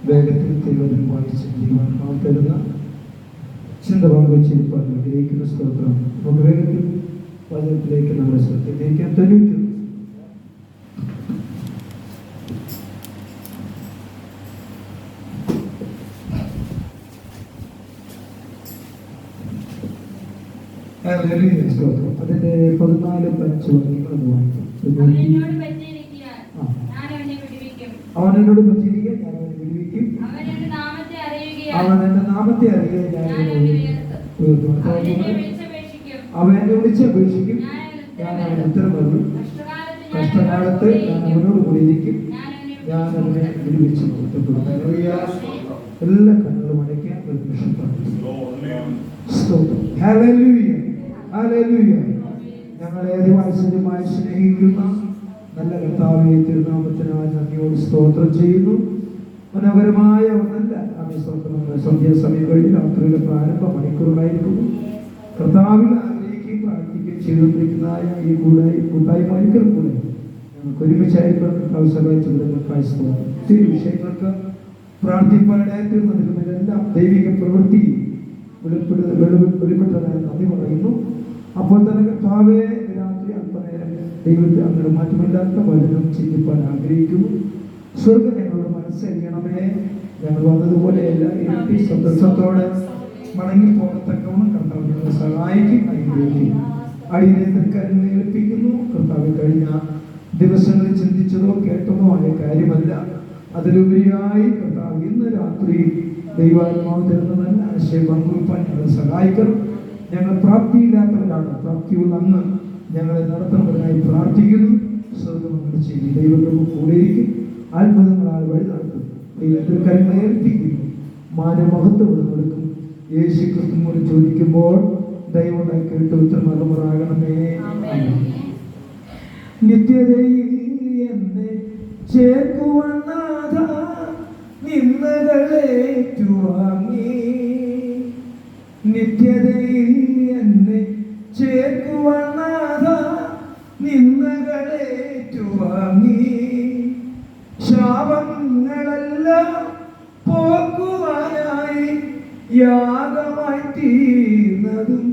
വേഗത്തിൽ തിരുവചനം വായിച്ച് ജീവൻ തരുന്ന ചിന്ത പങ്കുവച്ചിരിപ്പാൻ ആഗ്രഹിക്കുന്ന സ്തോത്രം. നമുക്ക് വേഗത്തിൽ വചനത്തിലേക്ക് നമ്മുടെ ശ്രദ്ധയിലേക്ക് തൊണ്ണൂറ്റി സ്തോത്രം. അതിന്റെ 14-5 വാക്യങ്ങൾ വായിക്കും. അവൻ എന്നോട് പറ്റിയിരിക്കാൻ ഞാൻ അവനെ വിടുവിക്കും. അവൻ എന്റെ നാമത്തെ അറിയുകയും ഞാൻ ഉയർത്തും. അവൻ എന്നെ വിളിച്ചപേക്ഷിക്കും, ഞാൻ അവന് ഉത്തരം നൽകും. കഷ്ടകാലത്ത് ഞാൻ അവനോട് കൂടിയിരിക്കും, ഞാൻ അവനെ വിടുവിച്ച് നിർത്തപ്പെടും. എല്ലാ കണ്ണുകളും അടയ്ക്കാൻ ഒരു നിമിഷം സ്തോത്രം. Hallelujah, hallelujah. ഞങ്ങളെ അതിവാത്സല്യമായി സ്നേഹിക്കുന്ന നല്ല കർത്താവേ, തിരുനാമത്തിനായി നന്ദിയോട് സ്തോത്രം ചെയ്യുന്നു. മനോഹരമായ ഒന്നല്ല ആമേൻ സ്തോത്രം. സന്ധ്യാസമയം കഴിഞ്ഞ് രാത്രിയിലെ പ്രാരംഭ മണിക്കൂറുകളായിരിക്കുന്നു. കർത്താവിൽ ആഗ്രഹിക്കുകയും പ്രാർത്ഥിക്കുകയും ചെയ്തുകൊണ്ടിരിക്കുന്നതായ ഈ കൂട്ടായ്മ ഒരിക്കൽ കൂടെ ഞങ്ങൾക്ക് ഒരുമിച്ചായിരിക്കും കർത്താവ് സഹായിച്ചുകൊണ്ടിരിക്കുകയായി സ്തോത്രം. ഒത്തിരി വിഷയങ്ങൾക്ക് പ്രാർത്ഥിപ്പാനായിത്തീർന്നതിലുമെല്ലാം ദൈവിക പ്രവൃത്തി വെളിപ്പെട്ടതായി നന്ദി പറയുന്നു. അപ്പോൾ തന്നെ കർത്താവേ, രാത്രി അല്പനേരം ദൈവത്തെ അങ്ങനെ മാറ്റമില്ലാത്ത വചനം ചിന്തിപ്പാൻ ആഗ്രഹിക്കുന്നു. സ്വർഗം ഞങ്ങളുടെ മനസ്സറിയണമേ. ഞങ്ങൾ വന്നതുപോലെയല്ല, ഇരട്ടി സന്തോഷത്തോടെ മടങ്ങിപ്പോകത്തക്കവണ്ണം കർത്താവ് ഞങ്ങളെ സഹായിക്കും, അനുഗ്രഹിക്കും. അടിയന്തരക്കാരനെ ഏൽപ്പിക്കുന്നു. കർത്താവ് കഴിഞ്ഞ ദിവസങ്ങളിൽ ചിന്തിച്ചതോ കേട്ടതോ ആയ കാര്യമല്ല, അതിലുപരിയായി കർത്താവ് ഇന്ന് രാത്രി ദൈവാത്മാവ് തരുന്ന നല്ല ആശയം പങ്കുവയ്പ്പാൻ ഞങ്ങളെ സഹായിക്കണം. ഞങ്ങൾ പ്രാപ്തിയില്ലാത്തവരാണ്, പ്രാപ്തിയുള്ള അങ്ങ് ഞങ്ങളെ നടത്തുന്നവരായി പ്രാർത്ഥിക്കുന്നു. സ്വർഗം ചെയ്യും. ദൈവങ്ങൾക്ക് കൂടെയിരിക്കും, അത്ഭുതങ്ങളാൽ വഴി നടത്തും. ദൈവത്തിൽ കാര്യങ്ങളെ ഏൽപ്പിക്കുന്നു. മാനമഹത്വം കൊടുക്കും. യേശു ക്രിസ്തു മൂലം ചോദിക്കുമ്പോൾ ദൈവം കേട്ട് ഉത്തരം നൽകുമാറാകണമേ. നിത്യതയിൽ എന്നെ ചേർക്കുവാൻ നാഥാ നിന്ദകളേറ്റുവാങ്ങി. നിത്യതയിൽ എന്നെ ചേർക്കുവാൻ നാഥാ നിന്ദകളേറ്റുവാങ്ങി. ശാപങ്ങളെല്ലാം പോക്കുവാനായി യാഗമായി തീർന്നതും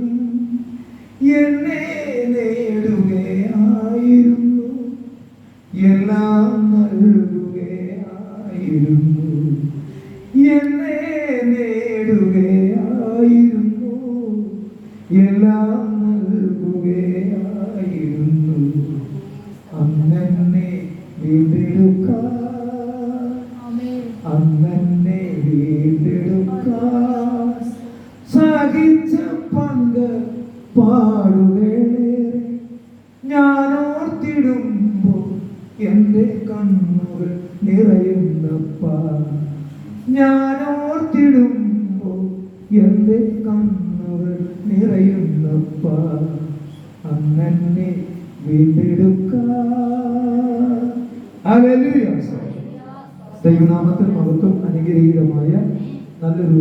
എന്നെ നേടുകയായിരുന്നു, എല്ലാം നൽകുകയായിരുന്നു, എന്നെ നേടുകയായിരുന്നു, എല്ലാം നൽകുകയായിരുന്നു. അന്നെ വീണ്ടെടുക്കാൻ, അന്നെ വീണ്ടെടുക്കാൻ സഹിച്ച പങ്ക് പാടുകളേറെ ഞാനോർത്തിടുമ്പോൾ എൻ്റെ കണ്ണുകൾ നിറയുന്നപ്പ. ഞാനോർത്തിടുമ്പോൾ എൻ്റെ കണ്ണുകൾ നിറയുന്നപ്പ. അങ്ങനെ വീണ്ടെടുക്കാൻ. ഹല്ലേലൂയ. ദൈവനാമത്തിൽ മഹത്വം. അനുഗ്രഹീതമായ നല്ലൊരു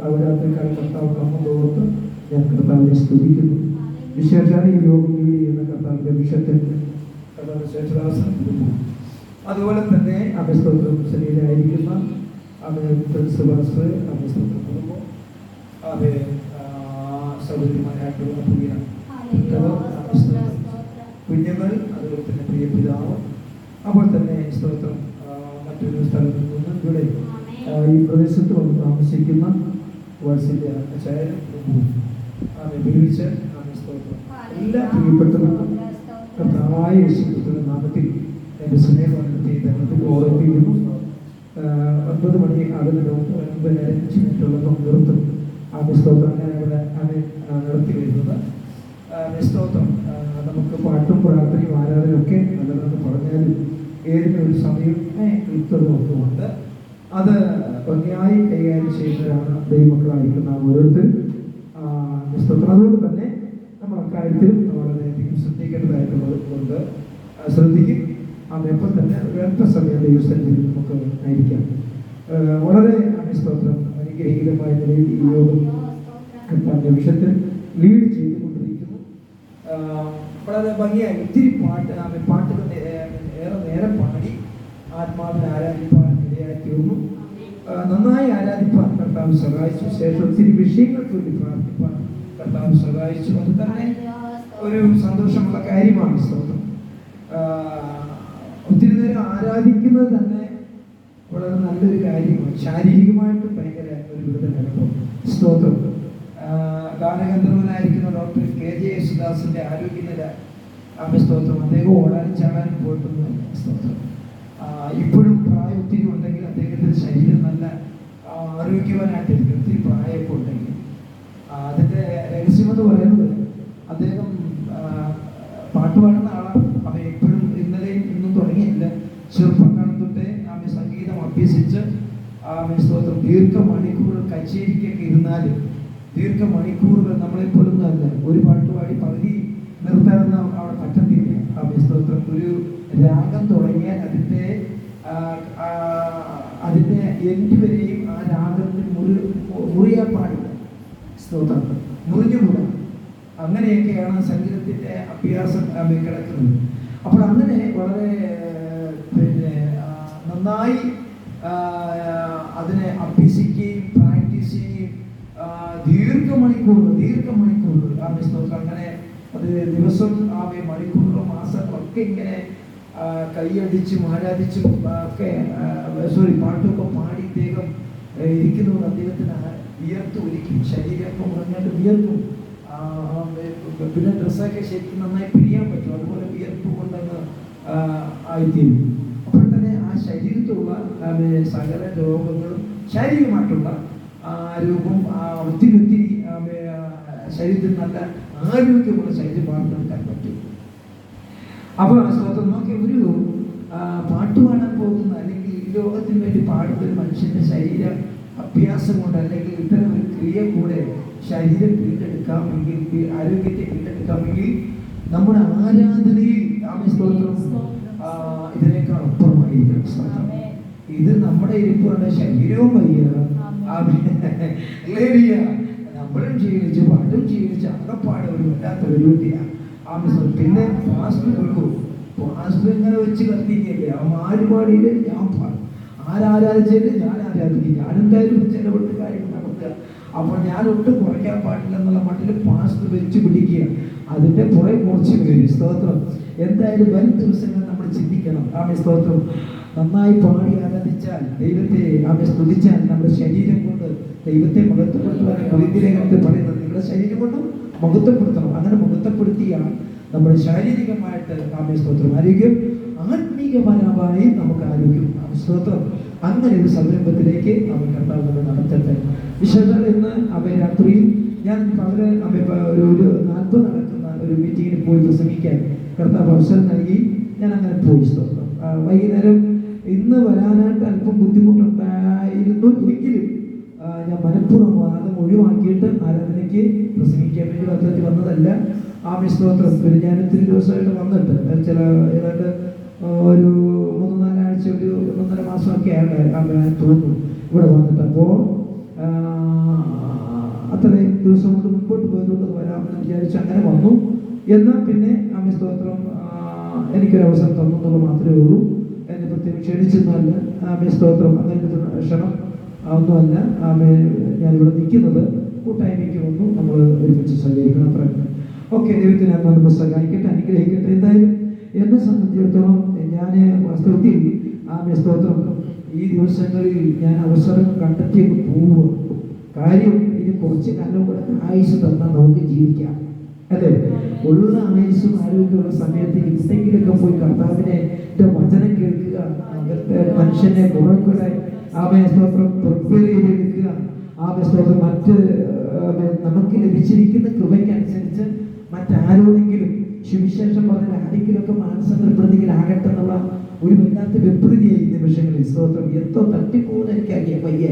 അവരാത്രിക്കാൽ കർത്താവ് നമ്മോടോർത്ത് ഞാൻ കർത്താവിനെ സ്തുതിക്കുന്നു. വിശേഷാൽ ഈ യോഗം ചെയ്യുന്ന കർത്താവിന്റെ വിഷയത്തിൽ അതുപോലെ തന്നെ അഭിസ്തോത്രം ശരീരമായിരിക്കുന്ന സൗകര്യമായിട്ടുള്ള പ്രിയ കുഞ്ഞുങ്ങൾ, അതുപോലെ തന്നെ പ്രിയ പിതാവ്, അപ്പോൾ തന്നെ സ്തോത്രം മറ്റൊരു സ്ഥലത്ത് നിന്ന് ഇവിടെ ഈ പ്രദേശത്ത് വന്ന് താമസിക്കുന്ന വാത്സല്യ അച്ചായൻ വിളിച്ച് സ്തോത്രം എല്ലാ പ്രിയപ്പെട്ടവർക്കും കർത്താവായ യേശുക്രിസ്തുവിന്റെ നാമത്തിൽ എൻ്റെ സ്നേഹത്തെ ധനത്തിൽ ഓർമ്മിപ്പിക്കുന്നു. 9 മണി ആകുന്നതിന് മുമ്പ് 9:05 മിനിറ്റുള്ളപ്പോൾ നിർത്തും സ്തോത്രം ഞാൻ ഇവിടെ നടത്തി വരുന്നത്. സ്തോത്രം നമുക്ക് പാട്ടും പ്രാർത്ഥനയും ആരാധനയും ഒക്കെ നല്ലതെന്ന് പറഞ്ഞാലും ഏതിനും ഒരു സമയം കൃത്യത നോക്കുന്നുണ്ട്. അത് ഭംഗിയായി കൈകാര്യം ചെയ്യുന്നവരാണ് ദൈവമക്കളായിരിക്കുന്ന ഓരോരുത്തരും. സ്തോത്രം അതുകൊണ്ട് തന്നെ നമ്മൾ അക്കാര്യത്തിലും വളരെയധികം ശ്രദ്ധിക്കേണ്ടതായിട്ടുള്ളത് കൊണ്ട് ശ്രദ്ധിക്കും. എപ്പോൾ തന്നെ ഒരല്പ സമയം ദൈവസ്ഥലത്തിൽ നമുക്ക് ആയിരിക്കാം. വളരെ സ്തോത്രം അനുഗ്രഹീതമായ നിലയിൽ ഈ യോഗം കർത്താവിന്റെ വിഷയത്തിൽ ലീഡ് ചെയ്തുകൊണ്ടിരിക്കുന്നു. വളരെ ഭംഗിയായി ഒത്തിരി പാട്ടുകൾ ഏറെ നേരം പാടി ആത്മാവിനെ ആരാധിപ്പാൻ ഇടയായി തീർന്നു. നന്നായി ആരാധിപ്പാൻ കർത്താവ് സഹായിച്ചു. ശേഷം ഒത്തിരി വിഷയങ്ങൾക്ക് വേണ്ടി പ്രാർത്ഥിപ്പാൻ കർത്താവ് സഹായിച്ചു. അത് തന്നെ ഒരു സന്തോഷമുള്ള കാര്യമാണ്. സ്തോത്രം. ഒത്തിരി നേരം ആരാധിക്കുന്നത് തന്നെ വളരെ നല്ലൊരു കാര്യമാണ്. ശാരീരികമായിട്ടും ഭയങ്കര ഒരു വിടുതൽ അനുഭവം. സ്തോത്രം. ഗാനഗന്ധർവനായിരിക്കുന്ന ഡോക്ടർ KJ യേശുദാസിന്റെ ആരോഗ്യനില സ്തോത്രം. അദ്ദേഹം ഓടാനും ചാടാനും പോയിട്ടൊന്നുമല്ല. സ്തോത്രം. ഇപ്പോഴും പ്രായം ഒത്തിരി ഉണ്ടെങ്കിൽ അദ്ദേഹത്തിന്റെ ശരീരം നല്ല ആരോഗ്യവാനായിട്ടിരിക്കും. ഒത്തിരി പ്രായമൊക്കെ ഉണ്ടെങ്കിൽ അതിന്റെ രഹസ്യമെന്ന് പറയുന്നത് അദ്ദേഹം പാട്ട് പാടുന്ന ആളാണ്. അവൻ എപ്പോഴും ഇന്നലെയും ഇന്നും തുടങ്ങിയില്ല. ചെറുപ്പക്കാലം തൊട്ടേ സംഗീതം അഭ്യസിച്ച് സ്തോത്രം ദീർഘമണിക്കൂറുകൾ കച്ചേരിക്കൊക്കെ ഇരുന്നാലും ദീർഘമണിക്കൂറുകൾ നമ്മളെപ്പോലൊന്നും അല്ല. ഒരു പാട്ട് പാടി പകുതി നിർത്താനൊന്നും അവിടെ പറ്റത്തില്ല. സ്തോത്രം. ഒരു രാഗം തുടങ്ങിയാൽ അതിൻ്റെ എൻഡ് വരെയും ആ രാഗത്തിന് മുറിയാൻ പാടില്ല. സ്തോത്രം. മുറിഞ്ഞുകൂടാ. അങ്ങനെയൊക്കെയാണ് സംഗീതത്തിൻ്റെ അഭ്യാസം കിടക്കുന്നത്. അപ്പോൾ അങ്ങനെ വളരെ നന്നായി അതിനെ അഭ്യസിക്കുകയും പ്രാക്ടീസ് ചെയ്യുകയും ദീർഘമണിക്കൂർ സ്തോത്രം. അങ്ങനെ അത് ദിവസം മണിക്കൂറുകളോ മാസങ്ങളൊക്കെ ഇങ്ങനെ കൈയടിച്ചും ആരാധിച്ചും ഒക്കെ പാട്ടൊക്കെ പാടി ഇദ്ദേഹം ഇരിക്കുന്നത് അദ്ദേഹത്തിന് വിയർത്ത് ഒലിക്കും. ശരീരമൊക്കെ മുറങ്ങാണ്ട് വിയർക്കും. പിന്നെ ഡ്രസ്സൊക്കെ ശരിക്കും നന്നായി പിരിയാൻ പറ്റും. അതുപോലെ വിയർപ്പ് കൊണ്ടങ്ങ് ആയിത്തീരും. അപ്പോൾ തന്നെ ആ ശരീരത്തിലുള്ള സകല രോഗങ്ങളും ശാരീരികമായിട്ടുള്ള രോഗം ഒത്തിരി ശരീരത്തിൽ നല്ല ആരോഗ്യമുള്ള ശരീരം വാർത്തെടുക്കാൻ പറ്റും. അപ്പോൾ സ്തോത്രം. നോക്കി ഒരു പാട്ട് പാടാൻ പോകുന്ന അല്ലെങ്കിൽ ഈ ലോകത്തിന് വേണ്ടി പാടുന്ന ഒരു മനുഷ്യന്റെ ശരീര അഭ്യാസം കൊണ്ട് അല്ലെങ്കിൽ ഇത്തരം ഒരു ക്രിയ കൂടെ ശരീരം വീണ്ടെടുക്കാമെങ്കിൽ, ആരോഗ്യത്തെ വീണ്ടെടുക്കാമെങ്കിൽ നമ്മുടെ ആരാധനയിൽ സ്തോത്രം ഇതിനേക്കാൾ അപ്പുറമായിരിക്കും. ഇത് നമ്മുടെ ഇരിപ്പുകളുടെ ശരീരവും വയ്യ, നമ്മളും ക്ഷീണിച്ചു, പാട്ടും ക്ഷീണിച്ച് അകപ്പാട് ഒരു വല്ലാത്ത വെല്ലുവിളിയാണ്. പിന്നെ പാസ്റ്റർ ഇങ്ങനെ വെച്ച് കത്തിക്കല്ലേ. ആരുപാടിയില് ഞാൻ പാടും, ആരാധിച്ചാലും ഞാൻ ആരാധിക്കും. ഞാനെന്തായാലും ചിലവിട്ട് കാര്യങ്ങൾ നടത്തുക. അപ്പോൾ ഞാൻ ഒട്ടും കുറയ്ക്കാൻ പാടില്ല എന്നുള്ള മട്ടിൽ പാസ്റ്റർ വെച്ച് പിടിക്കുക. അതിൻ്റെ പുറകെ കുറച്ച് പേര്. സ്തോത്രം. എന്തായാലും വരും ദിവസങ്ങൾ നമ്മൾ ചിന്തിക്കണം. സ്തോത്രം. നന്നായി പാടി ആരാധിച്ചാൽ, ദൈവത്തെ സ്തുതിച്ചാൽ നമ്മുടെ ശരീരം കൊണ്ട് ദൈവത്തെ മഹത്വപ്പെടുത്തുവാൻ കൊരിന്ത്യലേഖനത്തിൽ പറയുന്നത് നിങ്ങളുടെ ശരീരം കൊണ്ട് മഹത്വപ്പെടുത്തണം. അങ്ങനെ മഹത്വപ്പെടുത്തിയാണ് നമ്മൾ ശാരീരികമായിട്ട് സ്തോത്രം ആരോഗ്യം, ആത്മീകപരമായി നമുക്ക് ആരോഗ്യം. സ്തോത്രം. അങ്ങനെ ഒരു സംരംഭത്തിലേക്ക് നമ്മൾ കർത്താവ് നമ്മൾ നടത്തട്ടെ. വിശേഷങ്ങൾ ഇന്ന് രാത്രിയിൽ ഞാൻ പകല് ഒരു 40 നടക്കുന്ന ഒരു മീറ്റിങ്ങിന് പോയി പ്രസംഗിക്കാൻ കർത്താവ് അവസരം നൽകി. ഞാൻ അങ്ങനെ പോയി. സ്തോത്രം. വൈകുന്നേരം ഇന്ന് വരാനായിട്ട് അല്പം ബുദ്ധിമുട്ടുണ്ടായിരുന്നു. എങ്കിലും ഞാൻ മനഃപൂർവ്വം വാദം ഒഴിവാക്കിയിട്ട് ആരാധനയ്ക്ക് പ്രസംഗിക്കാൻ വേണ്ടി പദ്ധതി വന്നതല്ല. സ്തോത്രം. ഒരു ഞാൻ ഒത്തിരി ദിവസമായിട്ട് വന്നിട്ട് ഏതാണ്ട് ഒരു 3-4 ആഴ്ച, ഒരു 1.5 മാസമൊക്കെ ആയിട്ട് തോന്നുന്നു ഇവിടെ വന്നിട്ട്. അപ്പോൾ അത്രയും ദിവസം കൊണ്ട് മുമ്പോട്ട് പോയതുകൊണ്ട് വരാമെന്ന് വിചാരിച്ച് അങ്ങനെ വന്നു. എന്നാൽ പിന്നെ സ്തോത്രം എനിക്കൊരവസരം തന്നെന്നുള്ളത് മാത്രമേ ഉള്ളൂ. എന്നെ പ്രത്യേകം ക്ഷണിച്ചൊന്നുമല്ല. സ്തോത്രം. അങ്ങനെ ക്ഷണം ഒന്നുമല്ല. ഞാനിവിടെ നിൽക്കുന്നത് കൂട്ടായ്മയ്ക്ക് വന്നു. നമ്മൾ ഒരുമിച്ച് സഹകരിക്കണം. അത്ര ഓക്കെ. ദൈവത്തിന് നമ്മൾ സഹായിക്കട്ടെ, അനുഗ്രഹിക്കട്ടെ. എന്തായാലും എന്നെ സംബന്ധിച്ചിടത്തോളം ഞാൻ വാസ്തവത്തിൽ സ്തോത്രം ഈ ദിവസങ്ങളിൽ ഞാൻ അവസരം കണ്ടെത്തിയൊക്കെ പോവുക. കാര്യം ഇനി കുറച്ച് കാലം കൂടെ ആയുസ് തന്നാൽ നമുക്ക് ജീവിക്കാം, അല്ലേ? ഉള്ള ആയുസ്സും ആരോഗ്യമുള്ള സമയത്ത് എന്തെങ്കിലുമൊക്കെ പോയി കർത്താവിനെ വചനം കേൾക്കുക, അകത്തെ മനുഷ്യനെ കുറെക്കൂടെ സ്തോത്രം പ്രിപ്പയർ ചെയ്തെടുക്കുക. സ്തോത്രം മറ്റ് നമുക്ക് ലഭിച്ചിരിക്കുന്ന കൃപയ്ക്കനുസരിച്ച് മറ്റാരോടെങ്കിലും സുവിശേഷം പറഞ്ഞാൽ ആരെങ്കിലുമൊക്കെ മാനസപ്പെടുന്നെങ്കിൽ ആകട്ടെ എന്നുള്ള ഒരു വല്ലാത്ത വെപ്രതിയായി നിമിഷങ്ങളിൽ. സ്തോത്രം. എന്തോ തട്ടിപ്പോകുന്ന എനിക്കറിയാം പയ്യെ.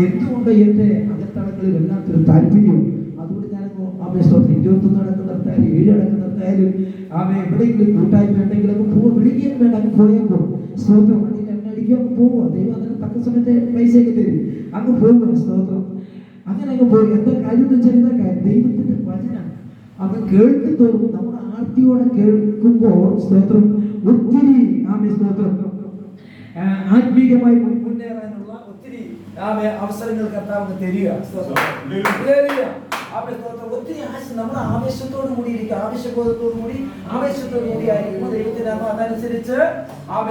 എന്തുകൊണ്ട് എൻ്റെ അകത്തളങ്ങളിൽ വല്ലാത്തൊരു താല്പര്യവും. അതുകൊണ്ട് ഞാൻ സ്തോത്രം 21 അടക്കം നിർത്തായാലും 7 അടക്കം നിർത്തായാലും എവിടെയെങ്കിലും കൂട്ടായ്മ ഉണ്ടെങ്കിലൊക്കെ പോകും. വിളിക്കാൻ വേണ്ട, അങ്ങ് പോയേക്കും. സ്തോത്രം. അതിൻ്റെ എണ്ണടിക്കാൻ പോവുക. ദൈവം അതിന് തക്ക സമയത്ത് പൈസയൊക്കെ തരും. അങ്ങ് പോവുക. സ്തോത്രം. അങ്ങനെ അങ്ങ് പോകും. എന്താ കാര്യം എന്ന് വെച്ചാൽ എന്താ കാര്യം? ദൈവത്തിൻ്റെ വചനം അവൻ കേൾക്കുന്തോറും നമ്മുടെ ആർത്തിയോടെ കേൾക്കുമ്പോൾ സ്തോത്രം ഒത്തിരി സ്തോത്രം ആത്മീയമായി മുന്നേറാനുള്ള ഒത്തിരി അവസരങ്ങൾ കർത്താവ് തരിക. ഒത്തിരി നമ്മുടെ ആവേശത്തോടു കൂടി ഇരിക്കുക, ആവേശബോധത്തോടു കൂടി ആവേശത്തോടു കൂടി ആയിരിക്കുമ്പോൾ ദൈവത്തിന്റെ അതനുസരിച്ച്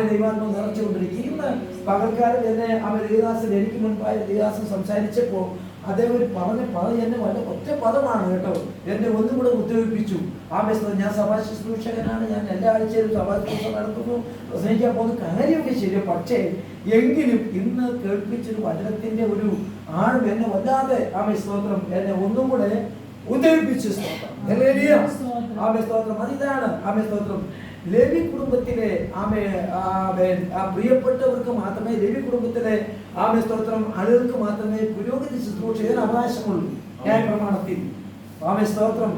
ദൈവാത്മ നിറച്ചുകൊണ്ടിരിക്കും. ഇന്ന് പകൽക്കാലം എന്നെ ദേവദാസൻ എനിക്ക് മുൻപായ ദേവദാസൻ സംസാരിച്ചപ്പോൾ അദ്ദേഹം ഒരു പറഞ്ഞ എന്നെ വളരെ ഒറ്റ പദമാണ് കേട്ടോ, എന്നെ ഒന്നും കൂടെ ഉദ്യോഗിപ്പിച്ചു. ഞാൻ സഭാ ശുശ്രൂഷകനാണ്, ഞാൻ എല്ലാ ആഴ്ചയിലും സഭാ ശുശ്രൂഷ നടത്തുന്നു, പ്രസംഗിക്കാൻ പോകുന്ന കാര്യമൊക്കെ ശരി. പക്ഷേ എങ്കിലും ഇന്ന് കേൾപ്പിച്ചൊരു വചനത്തിന്റെ ഒരു ആഴം എന്നെ വല്ലാതെ സ്തോത്രം എന്നെ ഒന്നും കൂടെ ഉദ്യോഗിപ്പിച്ചു. സ്തോത്രം അതിതാണ് സ്തോത്രം. ലേവി കുടുംബത്തിലെ പ്രിയപ്പെട്ടവർക്ക് മാത്രമേ, ലേവി കുടുംബത്തിലെ സ്തോത്രം ആളുകൾക്ക് മാത്രമേ പുരോഗതി ശുശ്രൂഷ ചെയ്യാൻ അവകാശമുള്ളൂ ന്യായപ്രമാണത്തിൽ. സ്തോത്രം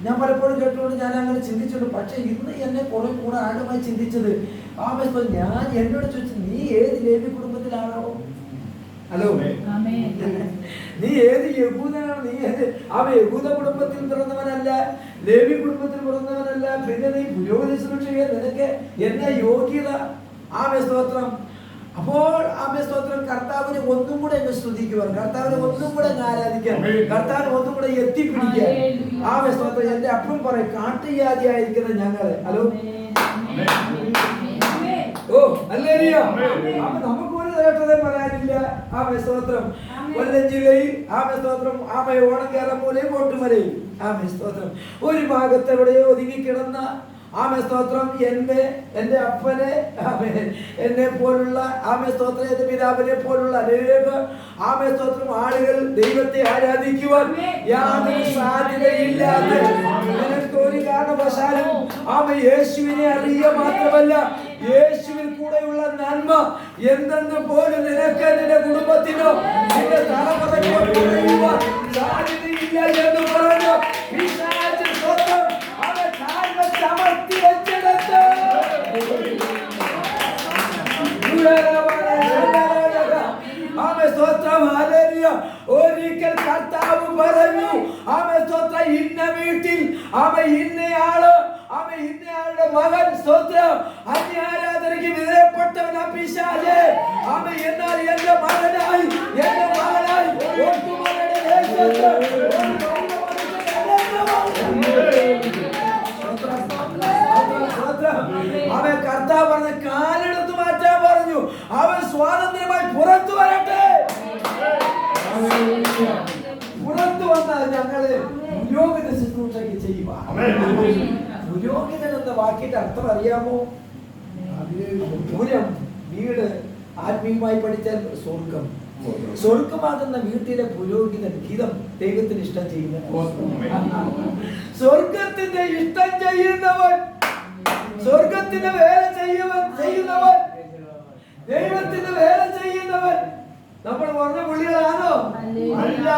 ഞാൻ പലപ്പോഴും കേട്ടുകൊണ്ട് ഞാൻ അങ്ങനെ ചിന്തിച്ചിട്ടുണ്ട്. പക്ഷെ ഇന്ന് എന്നെ കുറെ കൂടെ ആഴമായി ചിന്തിച്ചത് ഞാൻ എന്നോട് ചോദിച്ചു, നീ ഏത് ലേവി കുടുംബത്തിലാണോ? ഹലോ, നീ ഏത് യഹൂദനാണ്? നീ ഏത് യഹൂദ കുടുംബത്തിൽ പിറന്നവനല്ല, ലേവി കുടുംബത്തിൽ പിറന്നവനല്ല. പിന്നെ നീ പുരോഗതി ശുശ്രൂഷകൻ, നിനക്ക് എന്നാ യോഗ്യത? സ്തോത്രം. അപ്പോൾ സ്തോത്രം കർത്താവിനെ ഒന്നും കൂടെ സ്തുതിക്കുവാൻ, കർത്താവിനെ ഒന്നും കൂടെ ആരാധിക്കാൻ, കർത്താവിനെ ഒന്നും കൂടെ എത്തിപ്പിടിക്കാൻ. സ്തോത്രം. എന്റെ അപ്പം പറയും, കാട്ടുജാതി ആയിരിക്കുന്ന ഞങ്ങള്. ഹലോ, നമുക്ക് ഒരു നേട്ടതയും പറയാനില്ല. സ്തോത്രം. കൊല്ലം ജില്ലയിൽ സ്തോത്രം ഓണക്കേറമൂലയും കോട്ടുമലയും സ്തോത്രം ഒരു ഭാഗത്ത് എവിടെയോ ഒതുങ്ങിക്കിടന്ന സ്തോത്രം എന്റെ അപ്പനെ എന്നെ പോലുള്ള സ്തോത്രം എന്റെ പിതാവിനെ പോലുള്ള അനേക സ്തോത്രം ആളുകൾ ദൈവത്തെ ആരാധിക്കുവാൻ യാതൊരു സാധ്യതയില്ലാതെ നിനക്ക് ഒരു കാരണവശാലും യേശുവിനെ അറിയുക മാത്രമല്ല, യേശുവിൽ കൂടെയുള്ള നന്മ എന്തെന്ന് പോലും നിനക്ക് നിന്റെ കുടുംബത്തിനോ നിന്റെ തലമുറയ്ക്കോ പറയുവാൻ സാധ്യതയില്ല എന്ന് പറഞ്ഞു ചമർത്തി വെച്ചെടുത്ത് ഒരിക്കൽ കർത്താവ് പറഞ്ഞു, ഇന്ന വീട്ടിൽ ഇന്നയാളുടെ മകൻ സ്തോത്രം അന്യാരാധനയ്ക്ക് വിധേയപ്പെട്ടവൻ പിശാചേ, എന്നാൽ എന്റെ മകനായി എന്റെ മകനായി അവൻ കർത്താവ് പറഞ്ഞ കാലെടുത്ത് മാറ്റാൻ പറഞ്ഞു. അവൻ സ്വാതന്ത്ര്യമായി പുറത്തു വരട്ടെ. പുറത്തു വന്നാൽ ഞങ്ങള് പുരോഗതി ശുശ്രൂഷയ്ക്ക് ചെയ്യുക. പുരോഹിതൻ എന്ന വാക്കിന്റെ അർത്ഥം അറിയാമോ? പുരം വീട്, ആത്മീയമായി പഠിച്ചാൽ സ്വർഗം. സ്വർഗമാകുന്ന വീട്ടിലെ പുരോഹിതൻ ഹിതം ദൈവത്തിന് ഇഷ്ടം ചെയ്യുന്നവൻ, സ്വർഗത്തിന്റെ ഇഷ്ടം ചെയ്യുന്നവൻ, സ്വർഗത്തിന്റെ വേല ചെയ്യുന്നവൻ, ദൈവത്തിന്റെ വേല ചെയ്യുന്നവൻ. നമ്മൾ പറഞ്ഞ പുള്ളികളാണോ? അല്ല.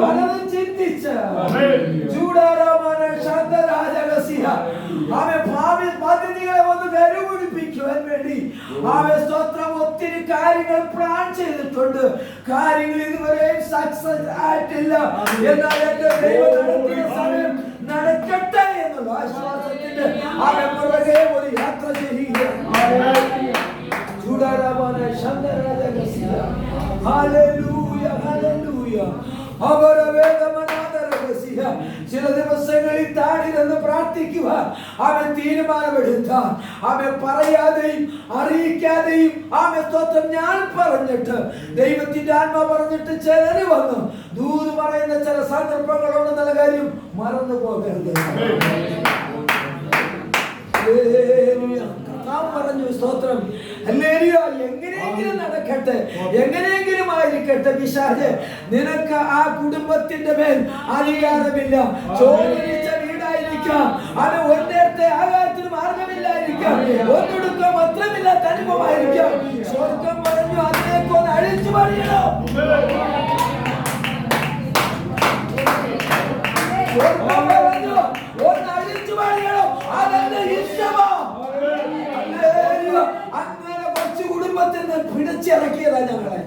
പലതും ചിന്തിച്ച ഭാവി പദ്ധതികളെ ഒന്ന് കരുപിടിപ്പിക്കുവാൻ വേണ്ടി സ്തോത്രം ഒത്തിരി കാര്യങ്ങൾ പ്ലാൻ ചെയ്തിട്ടുണ്ട്. കാര്യങ്ങൾ ഇതുവരെ സക്സസ് ആയിട്ടില്ല. എന്നാൽ എന്റെ ദൈവം നടത്തിയ സമയം നടക്കട്ടെ എന്നുള്ള ആശ്വാസത്തിന്റെ പുറകെ ഒരു യാത്ര ചെയ്യുക. ചില ദിവസങ്ങളിൽ താഴെ നിന്ന് പ്രാർത്ഥിക്കുക. അവൻ തീരുമാനമെടുത്താൽ അവൻ പറയാതെയും അറിയിക്കാതെയും സ്തോത്രം ഞാൻ പറഞ്ഞിട്ട് ദൈവത്തിന്റെ ആത്മാ പറഞ്ഞിട്ട് ചിലര് വന്നു ദൂത് പറയുന്ന ചില സന്ദർഭങ്ങളുണ്ടെന്നുള്ള കാര്യം മറന്നു പോകരുത്. പറഞ്ഞു സ്തോത്രം. എങ്ങനെയെങ്കിലും നടക്കട്ടെ, എങ്ങനെയെങ്കിലും ആയിരിക്കട്ടെ. പിശാചേ, നിനക്ക് ആ കുടുംബത്തിന്റെ മേൽ അധികാരമില്ല. ചോദിച്ച വീടായിരിക്കാം, അത് ഒന്നേരത്തെ ആകാരത്തിന് മാർഗമില്ലായിരിക്കാം, ഒന്നെടുക്കാൻ മാത്രമില്ലാത്ത അനുഭവമായിരിക്കാം. സ്വർഗം പറഞ്ഞു അതിനെക്കൊന്ന് അഴിച്ചു പറയണോ? സ്വർഗം പറഞ്ഞു ഒന്ന് അഴിച്ചു പറയണോ? അതെന്റെ ഇഷ്ടമാ. അങ്ങനെ കൊച്ചു കുടുംബത്തിൽ നിന്ന് പിടിച്ചിറക്കിയതാ ഞങ്ങളെ.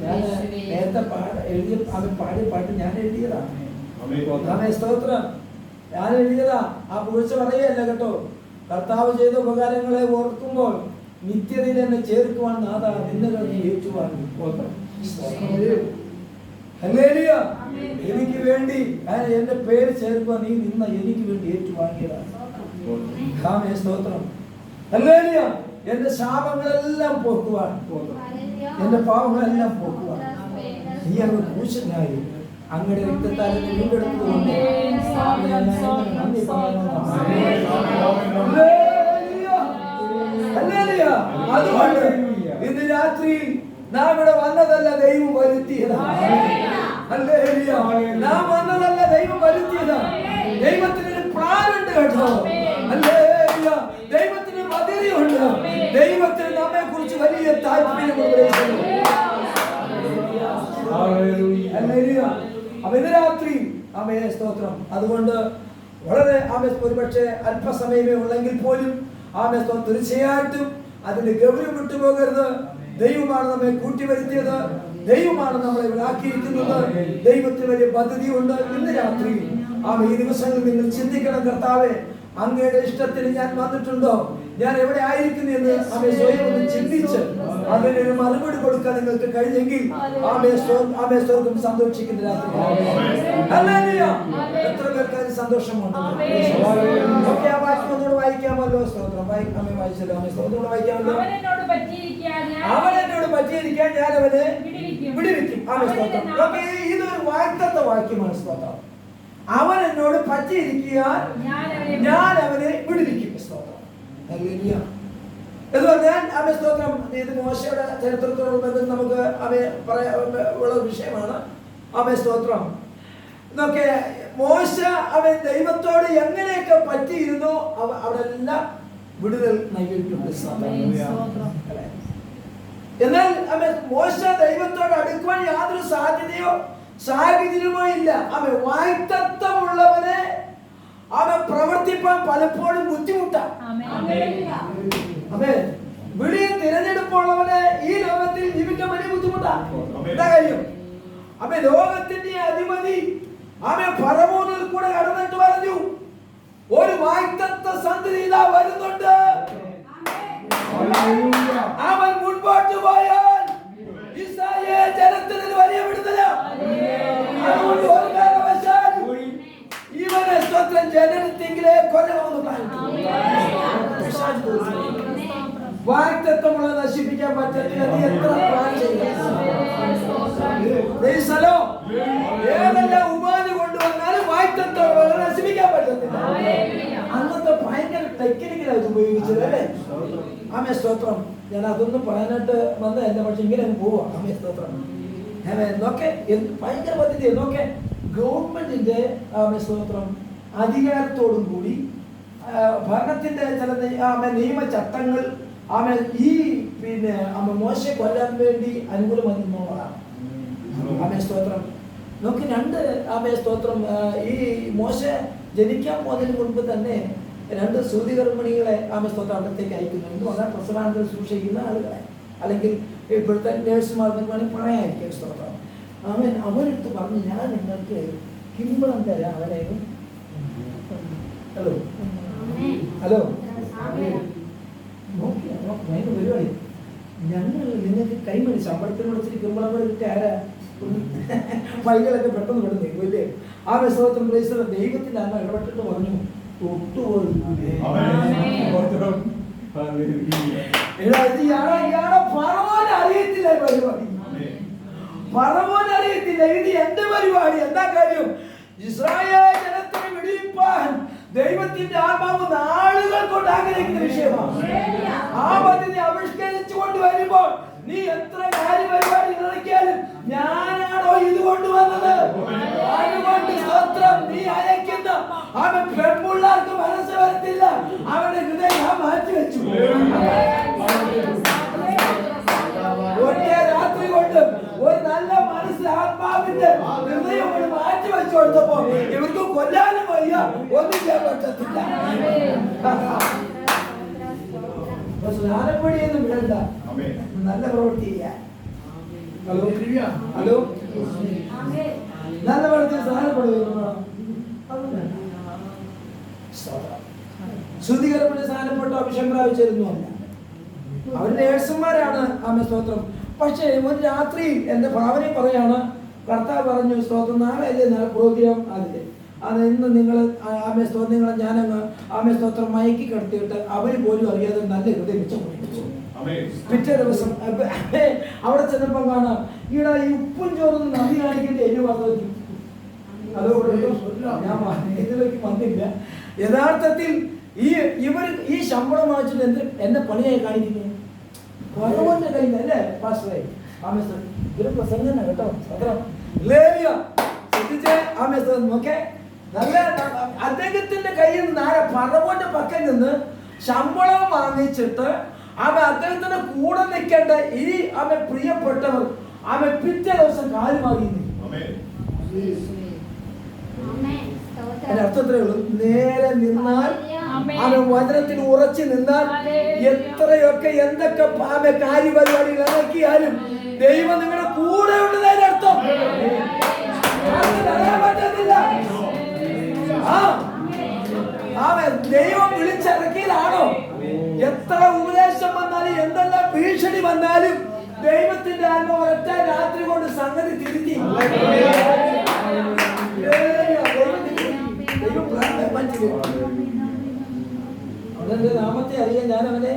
ഞാൻ നേരത്തെ പാടിയ പാട്ട് ഞാൻ എഴുതിയതാണ്. സ്തോത്രം, ഞാൻ എഴുതിയതാ. ആ പുകഴ്ച പറയുകയല്ല കേട്ടോ. കർത്താവ് ചെയ്ത ഉപകാരങ്ങളെ ഓർക്കുമ്പോൾ നിത്യതയിൽ എന്നെ ചേർക്കുവാൻ നാഥാ നിന്നുകൾ നീ ഏറ്റുവാങ്ങി. എനിക്ക് വേണ്ടി എന്റെ പേര് ചേർക്കുവാൻ നീ നിന്ന എനിക്ക് വേണ്ടി ഏറ്റുവാങ്ങിയതാണ്. സ്തോത്രം. ഹല്ലേലൂയ. എന്റെ ശാപങ്ങളെല്ലാം പോക്കുവാൻ, എന്റെ പാപങ്ങളെല്ലാം പോക്കുവാൻ നീ അങ്ങ് ക്രൂശനായി അങ്ങയുടെ രക്തത്താൽ എന്നെ വീണ്ടെടുത്തുകൊണ്ട് അതുകൊണ്ട് ഇന്ന് രാത്രി നാം ഇവിടെ വന്നതല്ല, ദൈവം വരുത്തിയതാണ്. നാം വന്നതല്ല, ദൈവം വരുത്തിയതാണ്. ദൈവത്തിന് പ്ലാനുണ്ട് കേട്ടോ. ദൈവത്തിന് പദ്ധതിയുണ്ട്. ദൈവത്തിന് നമ്മെ കുറിച്ച് വലിയ താല്പര്യമുണ്ട്. ഇന്ന് രാത്രി അമ്മയെ സ്തോത്രം. അതുകൊണ്ട് വളരെ ഒരുപക്ഷെ അല്പസമയമേ ഉള്ളെങ്കിൽ പോലും ആമേ സ്തോത്രം, തീർച്ചയായിട്ടും അതിന്റെ ഗൗരവം വിട്ടുപോകരുത്. ദൈവമാണ് നമ്മെ കൂട്ടിവരുത്തിയത്. ദൈവമാണ് നമ്മളെ ഇവിടെ ആക്കിയിരിക്കുന്നത്. ദൈവത്തിന് വലിയ പദ്ധതിയുണ്ട്. ഇന്ന് രാത്രി ഈ ദിവസങ്ങളിൽ നിങ്ങൾ ചിന്തിക്കണം, കർത്താവേ അങ്ങയുടെ ഇഷ്ടത്തിന് ഞാൻ വന്നിട്ടുണ്ടോ, ഞാൻ എവിടെ ആയിരിക്കുന്നു എന്ന് ആമേ സ്വയം ഒന്ന് ചിന്തിച്ച് അതിനൊരു മറുപടി കൊടുക്കാൻ നിങ്ങൾക്ക് കഴിഞ്ഞെങ്കിൽ ആമേ സ്വർഗ്ഗം സന്തോഷിക്കുന്ന രാത്രി. എത്ര പേർക്ക് അതിന് സന്തോഷമുണ്ട്? ഓക്കെ, ആ വാക്യം ഒന്നുകൂടെ വായിക്കാമല്ലോ. സ്തോത്രം. അമ്മ വായിച്ചല്ലോ. ഒന്നുകൂടെ വായിക്കാമല്ലോ. അവൻ എന്നോട് പറ്റിയിരിക്കാൻ ഞാൻ അവനെ വിടുവിക്കും. ആമേ സ്തോത്രം. ഓക്കെ, ഇതൊരു വാഗ്ദത്ത വാക്യമാണ്. സ്തോത്രം. അവൻ എന്നോട് പറ്റിയിരിക്കാൻ ഞാൻ അവനെ വിടുവിക്കും. സ്തോത്രം. എന്ന് പറഞ്ഞാൽ ആമേ സ്തോത്രം, ഇത് മോശയുടെ ചരിത്രത്തോടുള്ള ബന്ധം നമുക്ക് ഉള്ള വിഷയമാണ്. ആമേ സ്തോത്രം. ഇതൊക്കെ മോശ അവൻ ദൈവത്തോട് എങ്ങനെയൊക്കെ പറ്റിയിരുന്നു അവിടെ എല്ലാം വിടുതൽ നൽകിയിട്ടുണ്ട്. എന്നാൽ മോശ ദൈവത്തോട് അടുക്കുവാൻ യാതൊരു സാധ്യതയോ സാഹചര്യമോ ഇല്ല. അവൻ വാഗ്ദത്തമുള്ളവനെ അവൻ പ്രവർത്തിപ്പാൻ പലപ്പോഴും ബുദ്ധിമുട്ടാണ്. അവൻ വിളിയെ തിരഞ്ഞെടുപ്പുള്ളവനെ ഈ ലോകത്തിൽ ജീവിക്കാൻ വലിയ ബുദ്ധിമുട്ടാണ്. എന്താ കാര്യം? അവൻ ലോകത്തിന്റെ അധിപതി അവൻ ഫറവോനിൽ കൂടെ കടന്നിട്ട് പറഞ്ഞു, ഒരു വാഗ്ദത്ത സന്തതി ഇതാ വരുന്നുണ്ട്. അവൻ മുൻപോട്ട് പോയാൽ ഇസ്രായേൽ ജനത്തിന് വലിയ വിടുതല. അതുകൊണ്ട് ഒരു കാരണവശാലും ഇവനെ സ്വന്തം ജനനത്തെങ്കിലേ കൊല്ലണമെന്ന് പറഞ്ഞു. വാഗ്ദത്തമുള്ള നശിപ്പിക്കാൻ പറ്റത്തില്ല. നീ എത്ര പ്ലാൻ ഏതെല്ലാം ഉപാധി കൊണ്ടുവന്നാലും വാഗ്ദത്തമുള്ള നശിപ്പിക്കാൻ പറ്റത്തില്ല. അന്നത്തെ ഭയങ്കര ടെക്നിക്കലായിട്ട് ഉപയോഗിച്ചത് അല്ലേ? ആമേ സ്തോത്രം. ഞാൻ അതൊന്നും പറയാനായിട്ട് വന്നതല്ല, പക്ഷെ ഇങ്ങനെ പോവാ. ആമേ സ്തോത്രം. നോക്കെ ഭയങ്കര പദ്ധതി നോക്കെ. ഗവൺമെന്റിന്റെ ആമേ സ്തോത്രം അധികാരത്തോടും കൂടി ഭരണത്തിന്റെ ചില നിയമ ചട്ടങ്ങൾ ഈ മോശയെ കൊല്ലാൻ വേണ്ടി അനുകൂലമാക്കുന്നതാണ്. ആമേ സ്തോത്രം. നോക്കി രണ്ട് ആമേ സ്തോത്രം. ഈ മോശ ജനിക്കാൻ പോകുന്നതിന് മുൻപ് തന്നെ രണ്ട് സൂതികർമ്മിണികളെ ആമേ സ്തോത്രം അവിടത്തേക്ക് അയക്കുന്നു. എന്ന് പറഞ്ഞാൽ പ്രസവാനന്തരം സൂക്ഷിക്കുന്ന ആളുകളെ, അല്ലെങ്കിൽ ഇപ്പോഴത്തെ നേഴ്സുമാർക്ക് വേണമെങ്കിൽ പറയായിരിക്കും. സ്തോത്രം. അവരെടുത്ത് പറഞ്ഞു, ഞാൻ നിങ്ങൾക്ക് കിമ്പളം തരാം. അവരെയും ഹലോ ഹലോ നോക്കിയ പരിപാടി. ഞങ്ങൾ നിങ്ങൾക്ക് കൈമണി ശമ്പളത്തിന് വിളിച്ചിട്ട് കിമ്പളം കൂടെ ആരാ പൈകളൊക്കെ പെട്ടെന്ന് പെടുന്നു ഇല്ലേ? ആ വിശ്വാസം ദൈവത്തിന്റെ അമ്മ ഇടപെട്ടിട്ട് പറഞ്ഞു, അറിയത്തില്ല പരിപാടി. ഫറവോൻ അറിയത്തില്ല ഇത് എന്റെ പരിപാടി. എന്താ കാര്യം? ഇസ്രായേൽ ജനത്തിന് വിടുവിപ്പാൻ ദൈവത്തിന്റെ ആത്മാവ് നാളുകൾ കൊണ്ട് ആഗ്രഹിക്കുന്ന വിഷയമാണ്. ആ പദ്ധതി ആവിഷ്കരിച്ചു കൊണ്ട് വരുമ്പോൾ നീ എത്ര കാര്യപരിപാടി നടത്തിയാലും ഞാനാണോ ഇത് കൊണ്ടുവന്നത്? അതുകൊണ്ട് സ്തോത്രം. നീ അയക്കുന്ന അവൻ പെൺപിള്ളേർക്ക് മനസ്സ് വരത്തില്ല. അവന്റെ ഹൃദയം മാറ്റിവെച്ചു. ഒറ്റ രാത്രി കൊണ്ട് ഒരു നല്ല മനസ്സ് ആത്മാവിന്റെ ഹൃദയം കൊണ്ട് മാറ്റി വെച്ചു കൊടുത്തപ്പോ ഇവർക്ക് കൊല്ലാനും വയ്യ, ഒന്നും ചെയ്യാൻ പറ്റത്തില്ല. സ്നാനപ്പടിയൊന്നും വേണ്ട, നല്ല പ്രവൃത്തി ചെയ്യാൻ. ഹലോ ഹലോ, നല്ല പ്രവൃത്തി സ്നാനപ്പെടുക. ശുദ്ധീകരണത്തിന് സ്നാനപ്പെട്ട അഭിഷേകം പ്രാപിച്ചിരുന്നു അല്ല, അവർ നേഴ്സുമാരാണ്. ആമേ സ്തോത്രം. പക്ഷേ ഒരു രാത്രി എൻ്റെ ഭാവനയിൽ പറയാണ്, കർത്താവ് പറഞ്ഞു, സ്തോത്രം, നാളെ അല്ലേ നാളെ പ്രോഗ്രാം, അതില്ലേ അത് ഇന്ന് നിങ്ങൾ ആമേ സ്തോത്രം നിങ്ങളെ ഞാനങ്ങ് ആമേ സ്തോത്രം മയക്കി കിടത്തിയിട്ട് അവർ പോലും അറിയാതെ നല്ല ഹൃദയം വെച്ചു. പിറ്റേ ദിവസം അവിടെ ചെന്നപ്പം കാണാം, ഈടാ ഈ ഉപ്പും ചോറും നന്ദി കാണിക്കേണ്ട എന്നെ വർദ്ധിക്കും. അതുകൊണ്ട് ഞാൻ ഇതിലേക്ക് വന്നില്ല. യഥാർത്ഥത്തിൽ ഈ ശമ്പളം വാങ്ങിച്ചിട്ട് എന്നെ പണിയായി കാണിക്കുന്നത് ഭഗവാന്റെ കയ്യിൽ അല്ലേ പാസ്റ്ററെ? ആമേശ്വരൻ ഇതൊരു പ്രസംഗം കേട്ടോ. നോക്കേ, നല്ല അദ്ദേഹത്തിന്റെ കയ്യിൽ നിന്ന് ഭഗവാന്റെ പക്കൽ നിന്ന് ശമ്പളം വാങ്ങിച്ചിട്ട് അദ്ദേഹത്തിന്റെ കൂടെ നിൽക്കേണ്ട ഈ പ്രിയപ്പെട്ടവർ പിറ്റേ ദിവസം കാലുമാകുന്നു. അർത്ഥത്രേ ഉള്ളൂ. നേരെ നിന്നാൽ വചനത്തിൽ ഉറച്ചു നിന്നാൽ എത്രയൊക്കെ എന്തൊക്കെ കാര്യപരിപാടികൾ ഇറക്കിയാലും ദൈവം നിങ്ങളുടെ കൂടെ ഉള്ളതിന്റെ അർത്ഥം. ദൈവം വിളിച്ചിറക്കിയതാണോ? എത്ര ഉപദേശം വന്നാലും എന്തെല്ലാം ഭീഷണി വന്നാലും ദൈവത്തിന്റെ ആത്മ ഒറ്റ രാത്രി കൊണ്ട് സംഗതി തിരുത്തി. അവന്റെ നാമത്തെ അറിയാൻ ഞാൻ അവനെ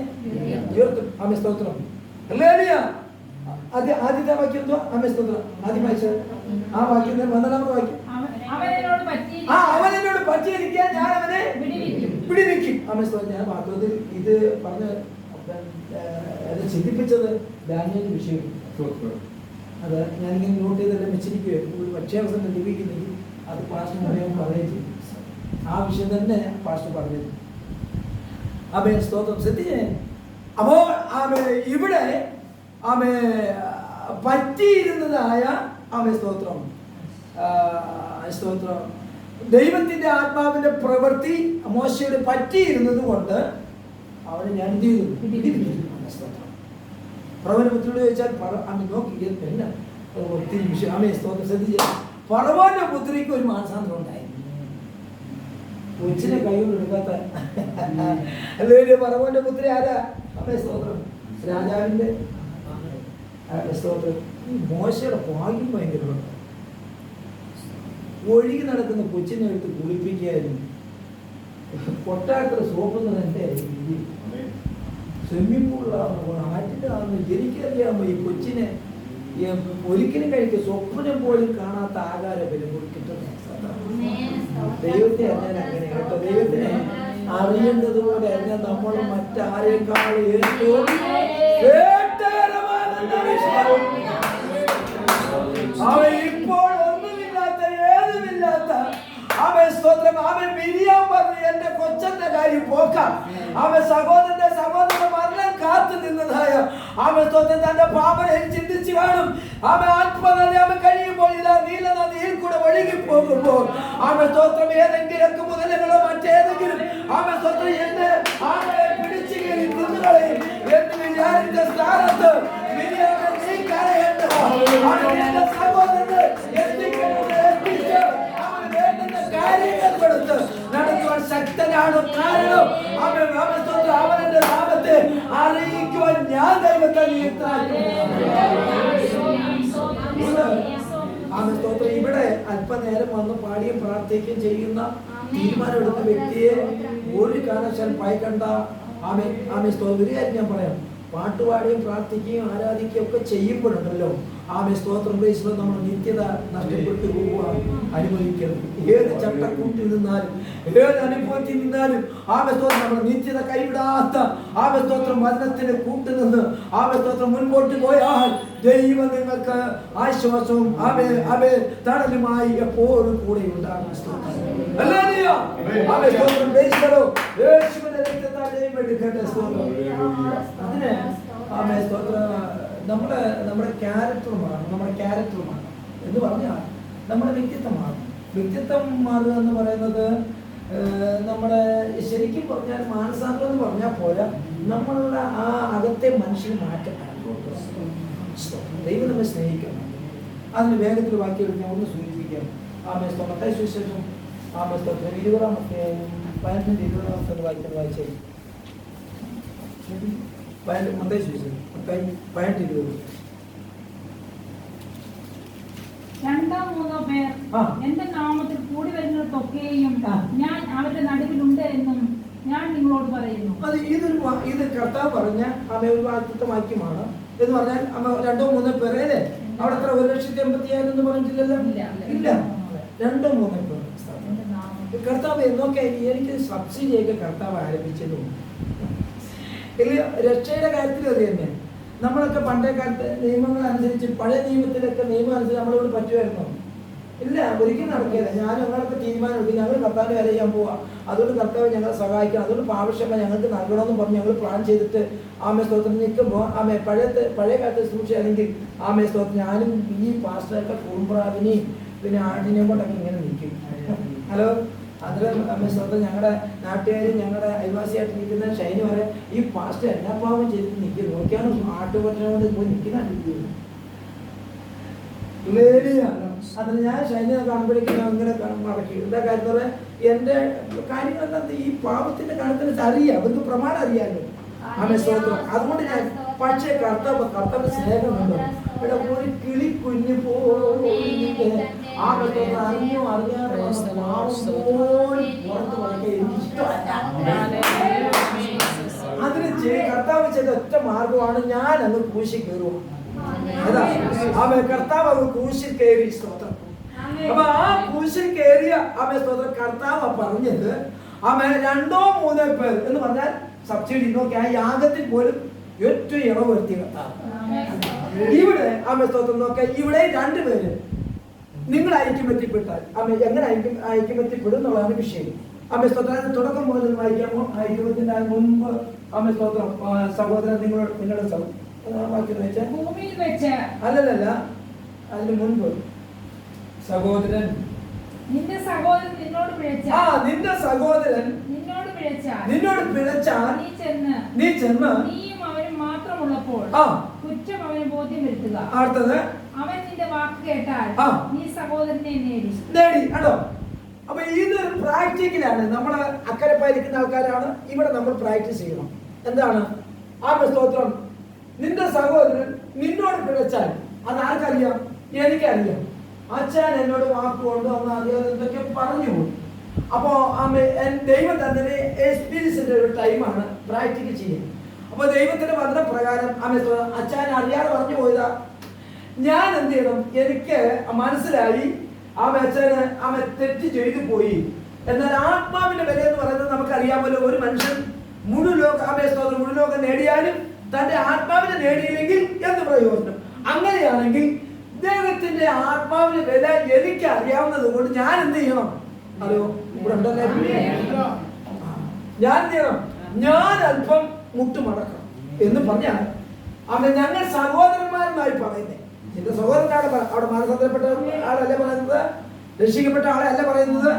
ഉയർത്തും. ആമേ സ്തോത്രം. ആദ്യത്തെ വാക്യം എന്തോ? ആമേ സ്തോത്രം. ആദ്യം വായിച്ചത് ആ വാക്യം 12 വാക്യം. അവനോട് പറ്റിയിരിക്കാൻ ഞാൻ അവനെ പിടിനിൽക്കും. ആമേ സ്തോത്രം. ഞാൻ വാസ്തവത്തിൽ ഇത് പറഞ്ഞ് എന്നെ ചിന്തിപ്പിച്ചത് ദാനിയേലിന്റെ വിഷയം. അത് ഞാനിങ്ങനെ നോട്ട് ചെയ്തെല്ലാം വെച്ചിരിക്കുകയായിരുന്നു. ഒരു പക്ഷേവസം ലഭിക്കുന്നെങ്കിൽ അത് പാസ്റ്റർ പറയാൻ പറയുകയും ആ വിഷയം തന്നെ പാസ്റ്റർ പറഞ്ഞത്. ആമേ സ്തോത്രം. ശ്രദ്ധിച്ചേ. അപ്പോൾ ഇവിടെ പറ്റിയിരുന്നതായ സ്തോത്രം ദൈവത്തിന്റെ ആത്മാവിന്റെ പ്രവൃത്തി മോശയോട് പറ്റിയിരുന്നത് കൊണ്ട് അവന് ഞാൻ എന്ത് ചെയ്തു? ഫറവോന്റെ ചോദിച്ചാൽ നോക്കി എന്നാ ഒത്തിരി വിഷയം. ആമേ സ്തോത്രം. ശ്രദ്ധിച്ച ഫറവോന്റെ പുത്രിക്ക് ഒരു മാനസാന്തരം ഉണ്ടായി. കൊച്ചിനെ കൈകൊണ്ട് എടുക്കാത്ത അല്ലേ ഫറവോന്റെ പുത്രി ആരാ? ആമേ സ്തോത്രം. രാജാവിന്റെ സ്തോത്രം. മോശയുടെ ഭാഗ്യം ഭയങ്കരമാണ്. ഒഴുകി നടക്കുന്ന കൊച്ചിനെ എടുത്ത് കുളിപ്പിക്കായിരുന്നു. കൊട്ടാരത്തിലെ സോപ്പ് തന്നെ സ്വിമ്മിംഗ് പൂളിലാവുന്ന ആറ്റിലാവുന്ന എനിക്കറിയാമോ ഈ കൊച്ചിനെ ഒരിക്കലും കഴിക്കുക സ്വപ്നം പോലും കാണാത്ത ആകാരം വരും കിട്ടുന്ന. ദൈവത്തെ അറിയാൻ അങ്ങനെ കേട്ടോ. ദൈവത്തിനെ അറിയേണ്ടത് പോലെ അറിയാൻ നമ്മൾ മറ്റാരേക്കാൾ ഏറ്റവും അവൻ ഇപ്പോൾ ഒന്നുമില്ലാത്ത ഏതുമില്ലാത്ത അവൻ മിരിയാൻ പറഞ്ഞു എന്റെ കൊച്ചന്റെ കാര്യം പോക്കാം. അവൻ സഹോദരന്റെ മരണം കാത്തു നിന്നതായ അവൻ സ്തോത്രം തന്റെ പാപനെ ചിന്തിച്ചു കാണും. അവൻ ആത്മനദി അവൻ കഴിയുമ്പോൾ ഇതാ നീല നദിയിൽ കൂടെ ഒഴുകി പോകുമ്പോൾ അവൻ സ്തോത്രം ഏതെങ്കിലും മുതലുകളോ മറ്റേതെങ്കിലും അവൻ സ്തോത്രം എന്നെ അവനെ പിടിച്ചു കയറി തിന്നുകളയും എന്ന് വിചാരിച്ച സ്ഥാനത്ത് മിരിയാമൻ നീ കരയേണ്ടത് അവന്റെ സഹോദരന് കാര്യങ്ങളെടുത്ത് നടത്തുവാൻ ശക്തനാണ്. കാരണം അവന്റെ നാമത്തെ അറിയിക്കുവാൻ ഞാൻ ദൈവത്തെ ഇവിടെ അല്പനേരം വന്ന് പാടിയും പ്രാർത്ഥിക്കുകയും ചെയ്യുന്ന തീരുമാനമെടുത്ത വ്യക്തിയെ ഒരു കാരണവശാൽ ഭയക്കണ്ട. ആമേ സ്തോത്രം. ഞാൻ പറയാം, പാട്ടുപാടിയും പ്രാർത്ഥിക്കുകയും ആരാധിക്കുകയും ഒക്കെ ചെയ്യുമ്പോഴുണ്ടല്ലോ ആമേ സ്തോത്രം പ്രേക്ഷിച്ച് നമ്മൾ നിത്യത നഷ്ടപ്പെട്ടു പോകാൻ അനുഭവിക്കരുത്. ഏത് ചട്ടക്കൂട്ടിൽ നിന്നാലും ഏത് അനുഭവത്തിൽ നിന്നാലും ആമേ സ്തോത്രം നമ്മൾ നിത്യത കൈവിടാത്ത ആമേ സ്തോത്രം വചനത്തിന് കൂട്ടുനിന്ന് ആമേ സ്തോത്രം മുൻപോട്ട് പോയാൽ ദൈവം നിങ്ങൾക്ക് ആശ്വാസവും ആമേ തണലുമായി എപ്പോഴും കൂടെ ഉണ്ടാകും. അതിന് നമ്മുടെ ക്യാരക്ടറുമാണ് എന്ന് പറഞ്ഞാൽ നമ്മുടെ വ്യക്തിത്വം മാറും. വ്യക്തിത്വം മാറുക എന്ന് പറയുന്നത് നമ്മുടെ ശരിക്കും പറഞ്ഞാൽ മാനസാന്തരം എന്ന് പറഞ്ഞാൽ പോരാ, നമ്മളുടെ ആ അകത്തെ മനുഷ്യന് മാറ്റം. ദൈവം നമ്മെ സ്നേഹിക്കണം. അതിന് വേഗത്തിൽ വാക്യം ഒന്ന് സൂചിപ്പിക്കാം. മത്തായി സുവിശേഷം 20-ാമത്തെ 15-20 വായിച്ചേ. മത്തായി സുവിശേഷം 15-20. 2-3 പേർ എന്റെ നാമത്തിൽ കൂടി വരുന്നിടത്തൊക്കെയും ഞാൻ അവരുടെ നടുവിലുണ്ട് എന്നും ഞാൻ നിങ്ങളോട് പറയുന്നു. ഇത് കർത്താവ് പറഞ്ഞ ഒരു വാക്യമാണ് എന്ന് പറഞ്ഞാൽ 2-3 പേരെ അല്ലേ? അവിടെ എത്ര 1,80,000 എന്ന് പറഞ്ഞിട്ടില്ലല്ലോ. ഇല്ല, 2-3 പേർ. കർത്താവ് എന്നൊക്കെ എനിക്ക് സബ്സിഡിയൊക്കെ കർത്താവ് ആരംഭിച്ചതും രക്ഷയുടെ കാര്യത്തിൽ അത് തന്നെ. നമ്മളൊക്കെ പണ്ടേ കാലത്ത് നിയമങ്ങൾ അനുസരിച്ച്, പഴയ നിയമത്തിലൊക്കെ നിയമം അനുസരിച്ച് നമ്മളോട് പറ്റുമായിരുന്നു? ഇല്ല, ഒരിക്കലും നടക്കില്ല. ഞാൻ ഞങ്ങളൊക്കെ തീരുമാനമെടുക്കും, ഞങ്ങൾ കർത്താവിനെ വരെ ചെയ്യാൻ പോവാ, അതുകൊണ്ട് കർത്താവ് ഞങ്ങളെ സഹായിക്കണം, അതുകൊണ്ട് ആവശ്യമായി ഞങ്ങൾക്ക് നൽകണമെന്ന് പറഞ്ഞ് ഞങ്ങൾ പ്ലാൻ ചെയ്തിട്ട് സ്തോത്രം നിൽക്കുമ്പോൾ പഴയ കാലത്ത് സൂക്ഷിച്ചാണെങ്കിൽ സ്തോത്രം ഞാനും ഈ പാസ്റ്ററൊക്കെ കുറുമ്പ്രാവിനെയും പിന്നെ ആടിനെയും കൊണ്ടൊക്കെ ഇങ്ങനെ നിൽക്കും. ഹലോ, അതിൽ സ്തോത്രം ഞങ്ങളുടെ നാട്ടുകാരും ഞങ്ങളുടെ അയൽവാസിയായിട്ട് നിൽക്കുന്ന ഷൈനി വരെ ഈ പാസ്റ്റർ എല്ലാ പാവം ചെയ്തിട്ട് നിൽക്കും. നോക്കിയാണ് ആട്ടുപറ്റനോട് പോയി നിൽക്കുന്ന. അതിന് ഞാൻ ഷൈനിനെ കാണുമ്പോഴേക്കും ഞാൻ ഇങ്ങനെ മടക്കി എന്താ കാര്യം പറയാൻ, എൻ്റെ കാര്യങ്ങളെല്ലാം ഈ പാപത്തിന്റെ കാര്യത്തിന് അറിയാം, അവർക്ക് പ്രമാണം അറിയാമല്ലോ. സ്തോത്രം. അതുകൊണ്ട് ഞാൻ പക്ഷേ കർത്താവ് സ്നേഹമുണ്ടോ? ഇവിടെ ഒരു കിളി കുഞ്ഞു പോയി അറിഞ്ഞോ അറിയാതെ അതിന് കർത്താവ് ചെയ്ത ഒറ്റ മാർഗമാണ് ഞാൻ അങ്ങ് ക്രൂശിൽ കയറുക. അതാ കർത്താവ് അങ്ങ് ക്രൂശിൽ കയറി. സ്തോത്രം. അപ്പൊ ആ ക്രൂശിൽ കയറിയ സ്തോത്രം കർത്താവ് പറഞ്ഞത് 2-3 പേർ എന്ന് പറഞ്ഞാൽ സബ്സിഡി നോക്കി ആ യാഗത്തിൽ പോലും ഏറ്റവും ഇളവ് വരുത്തിയ കർത്താവ്. ഇവിടെ സ്തോത്രം നോക്കിയാൽ ഇവിടെ 2 പേര് നിങ്ങൾ ഐക്യമെത്തിപ്പെട്ടാൽ എങ്ങനെ ഐക്യമെത്തിപ്പെടും എന്നുള്ളതാണ് വിഷയം. സ്തോത്രം തുടക്കം മുതൽ വായിക്കാമോ? ഐക്യത്തിന്റെ മുൻപ് സ്തോത്രം സഹോദരൻ നിങ്ങളുടെ അല്ലല്ല, അതിന് മുൻപ് സഹോദരൻ നിന്റെ സഹോദരൻ നിന്നോട് പിഴച്ചാൽ നീ ചെന്ന് നീയും അവനും മാത്രമുള്ളപ്പോൾ കുറ്റം അവന് ബോധ്യം വരുത്തുക. അടുത്തത് അവൻ നിന്റെ വാക്ക് കേട്ടാൽ നീ സഹോദരനെ നേടി. കേട്ടോ? അപ്പൊ ഇതൊരു പ്രാക്ടിക്കലാണ്. നമ്മൾ അക്കരെ പാലിക്കുന്ന ആൾക്കാരാണ്. ഇവിടെ നമ്മൾ പ്രാക്ടീസ് ചെയ്യണം. എന്താണ് സ്തോത്രം? നിന്റെ സഹോദരൻ നിന്നോട് പിഴച്ചാൽ അത് ആർക്കറിയാം? എനിക്കറിയാം. അച്ഛൻ എന്നോട് വാക്ക് കൊണ്ടുവന്ന് അറിയാതെ എന്തൊക്കെ പറഞ്ഞു. അപ്പോ ദൈവം തന്നെ എക്സ്പീരിയൻസിന്റെ ഒരു ടൈമാണ് പ്രാക്ടിക്കൽ ചെയ്യാൻ. അപ്പൊ ദൈവത്തിന്റെ വചനപ്രകാരം അച്ഛൻ അറിയാതെ പറഞ്ഞു പോയതാ. ഞാൻ എന്ത് ചെയ്യണം? എനിക്ക് മനസ്സിലായി അച്ഛന് തെറ്റ് ചെയ്തു പോയി. എന്നാൽ ആത്മാവിന്റെ വില എന്ന് പറയുന്നത് നമുക്കറിയാമല്ലോ. ഒരു മനുഷ്യൻ മുഴു ലോകം നേടിയാലും തന്റെ ആത്മാവിനെ നേടിയില്ലെങ്കിൽ എന്ത് പ്രയോജനം? അങ്ങനെയാണെങ്കിൽ ദൈവത്തിന്റെ ആത്മാവിന്റെ വില എനിക്ക് അറിയാവുന്നത് കൊണ്ട് ഞാൻ എന്ത് ചെയ്യണം? ഹലോ, ഇവിടെ ഉണ്ടല്ലേ? ഞാൻ എന്ത് ചെയ്യണം? ഞാൻ അല്പം മുട്ടുമടക്കണം എന്ന് പറഞ്ഞാൽ ഞങ്ങൾ സഹോദരന്മാരുമായി പറയുന്നേ. എന്റെ സഹോദരനാണ് അവിടെ മാനസാന്തരപ്പെട്ട ആളല്ല പറയുന്നത്, രക്ഷിക്കപ്പെട്ട ആളെ അല്ല പറയുന്നത്.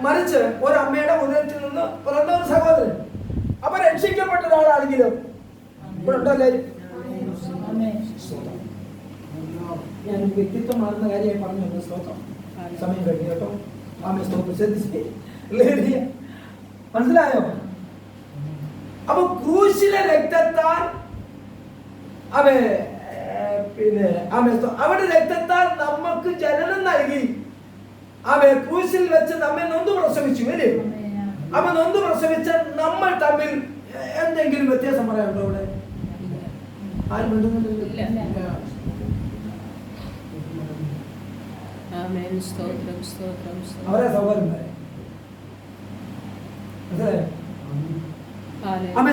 മറിച്ച് ഒരമ്മയുടെ ഉദരത്തിൽ നിന്ന് പിറന്ന ഒരു സഹോദരൻ. അപ്പൊ രക്ഷിക്കപ്പെട്ട ഒരാളാണെങ്കിലും ഇവിടെ ഉണ്ടല്ലേ? ഞാൻ വ്യക്തിത്വം മാറുന്ന കാര്യമായി പറഞ്ഞു. സ്തോത്രം. സമയം കഴിഞ്ഞു കേട്ടോ. സ്തോത്രം. ശ്രദ്ധിച്ചേ, മനസ്സിലായോ? അപ്പൊ ക്രൂശിലെ രക്തത്താൽ പിന്നെ അവരുടെ രക്തത്താൽ നമുക്ക് ജനനം നൽകി. ക്രൂശിൽ വെച്ച് നമ്മെ നൊന്ത് പ്രസവിച്ചു അല്ലേ? നൊന്ത് പ്രസവിച്ച നമ്മൾ തമ്മിൽ എന്തെങ്കിലും വ്യത്യാസം പറയാനുണ്ടോ? ഇവിടെ ആരും അവരെ സഹോദരന്മാരെ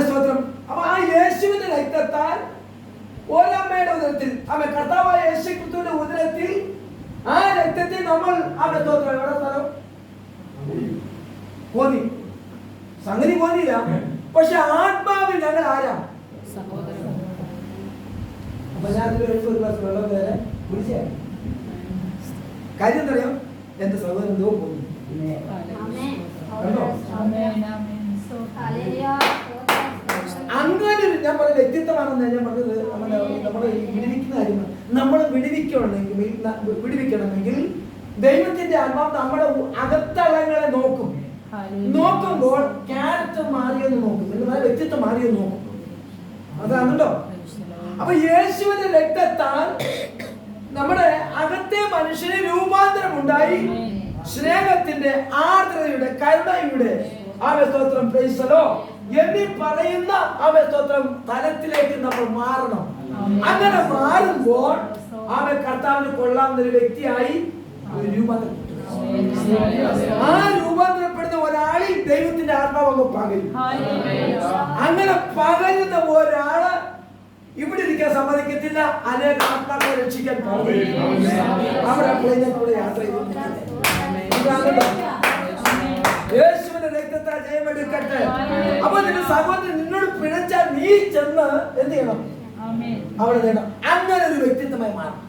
സ്തോത്രം. അപ്പൊ ആ യേശുവിന്റെ രക്തത്താൽ ഒരമ്മയുടെ ഉദരത്തിൽ കർത്താവായ യേശു ക്രിസ്തുവിന്റെ ഉദരത്തിൽ ആ രക്തത്തിൽ നമ്മൾ സ്തോത്രം എവിടെ സ്ഥലം പോന്നി സംഗതി പോന്നില്ല. പക്ഷെ ആത്മാവിൽ ഞങ്ങൾ ആരാ? അപ്പൊ ഞാൻ ഒരു ഗ്ലാസ് വെള്ളം വരെ കുടിച്ച കാര്യം എന്തറിയാം? എന്റെ സഹോദരൻ എന്തോ പോയി. കണ്ടോ? അങ്ങനെ ഒരു ഞാൻ പറഞ്ഞ വ്യക്തിത്വമാണെന്ന് ഞാൻ പറഞ്ഞത്. നമ്മളെ വിടുവിക്കുന്ന കാര്യം നമ്മൾ വിടുവിക്കണമെങ്കിൽ ദൈവത്തിന്റെ ആത്മാവ് നമ്മുടെ അകത്തളങ്ങളെ നോക്കുമ്പോൾ ക്യാരക്ടർ മാറിയെന്ന് നോക്കും, വ്യക്തിത്വം മാറിയെന്ന് നോക്കും. അതാണല്ലോ. അപ്പൊ യേശുവിന്റെ രക്തത്താൽ നമ്മുടെ അകത്തെ മനുഷ്യന് രൂപാന്തരം ഉണ്ടായി. സ്നേഹത്തിന്റെ, ആർദ്രതയുടെ, കരുണയുടെ സ്തോത്രം പ്രൈസലോ എന്നീ പറയുന്ന സ്തോത്രം തലത്തിലേക്ക് നമ്മൾ മാറണം. അങ്ങനെ മാറുമ്പോൾ കർത്താവിന് കൊള്ളാവുന്ന ഒരു വ്യക്തിയായി രൂപാന്തരം. ആ രൂപാന്തരപ്പെടുന്ന ഒരാളിൽ ദൈവത്തിന്റെ ആത്മാവ് പകരും. അങ്ങനെ പകരുന്ന ഒരാള് ഇവിടെ ഇരിക്കാൻ സമ്മതിക്കത്തില്ല. അനേക ആത്മാക്കളെ രക്ഷിക്കാൻ അവിടെ യാത്ര ചെയ്തു. യേശുവിന്റെ രക്തത്താൽ ജയമെടുക്കട്ടെ. അപ്പൊ നിന്റെ സഹോദരൻ നിന്നോട് പിഴച്ചാൽ നീ ചെന്ന് എന്ത് ചെയ്യണം? അവിടെ നേടണം. അങ്ങനെ ഒരു വ്യക്തിത്വമായി മാറും.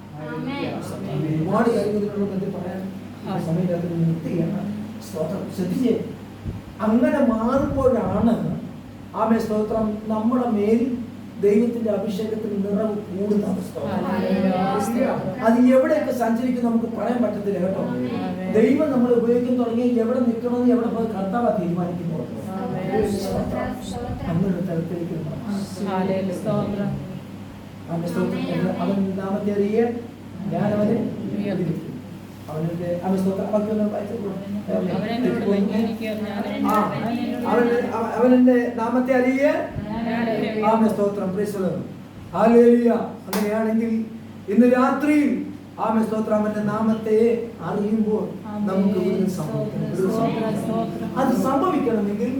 ഒരുപാട് കാര്യങ്ങൾ പറയാൻ ശ്രദ്ധിച്ചേ. അങ്ങനെ മാറുമ്പോഴാണ് സ്തോത്രം നമ്മുടെ മേൽ ദൈവത്തിന്റെ അഭിഷേകത്തിന് നിറവ് കൂടുന്നത്. അത് എവിടെയൊക്കെ സഞ്ചരിക്കും നമുക്ക് പറയാൻ പറ്റത്തില്ല കേട്ടോ. ദൈവം നമ്മൾ ഉപയോഗിക്കാൻ തുടങ്ങി എവിടെ നിൽക്കണമെന്ന് എവിടെ പോയി കർത്താവ് തീരുമാനിക്കുന്നു. അങ്ങനെ തലത്തിലേക്ക് അവൻ നാമത്തെ അറിയ ഞാൻ അവനെ അവന്റെ നാമത്തെ അറിയ സ്തോത്രം. അങ്ങനെയാണെങ്കിൽ ഇന്ന് രാത്രിയിൽ സ്തോത്രം അവന്റെ നാമത്തെ അറിയുമ്പോൾ നമുക്ക് അത് സംഭവിക്കണമെങ്കിൽ